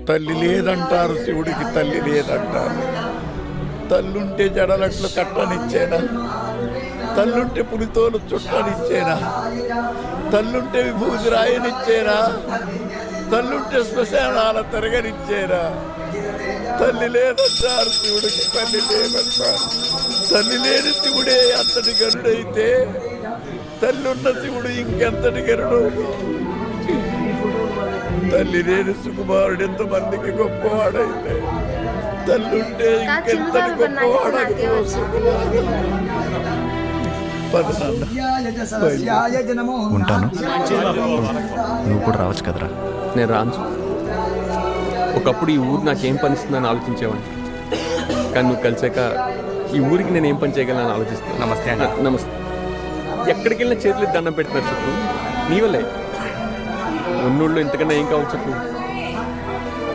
తల్లి లేదంటారు, శివుడికి తల్లి లేదంటారు. తల్లుంటే జడలట్లు కట్టనిచ్చేనా? తల్లుంటే పులితోలు చుట్టనిచ్చేనా? తల్లుంటే విభూతి రాయనిచ్చేనా? తల్లుంటే శ్మశానాల తిరగనిచ్చేనా? తల్లి లేదంటారు, శివుడికి తల్లి లేదంటారు. తల్లి లేని శివుడే అంతటి గరుడైతే తల్లున్న శివుడు ఇంకెంతటి గరుడు? తల్లి లేని సుకుమారుడు ఎంతమందికి గొప్పవాడైతే తల్లుంటే ఇంకెంతటి గొప్పవాడైతే ఉంటాను. నువ్వు కూడా రావచ్చు కదరా. నేను రాను. ఒకప్పుడు ఈ ఊరు నాకేం పనిస్తుందని ఆలోచించేవాడిని, కానీ నువ్వు కలిసాక ఈ ఊరికి నేను ఏం పని చేయగలను ఆలోచిస్తాను. నమస్తే అన్న. నమస్తే. ఎక్కడికి వెళ్ళినా చేతులు దండం పెడుతున్నారు చెప్పు. నీ వల్లే ఉన్నోళ్ళు ఇంతకన్నా ఏం కావాలి చెప్పు.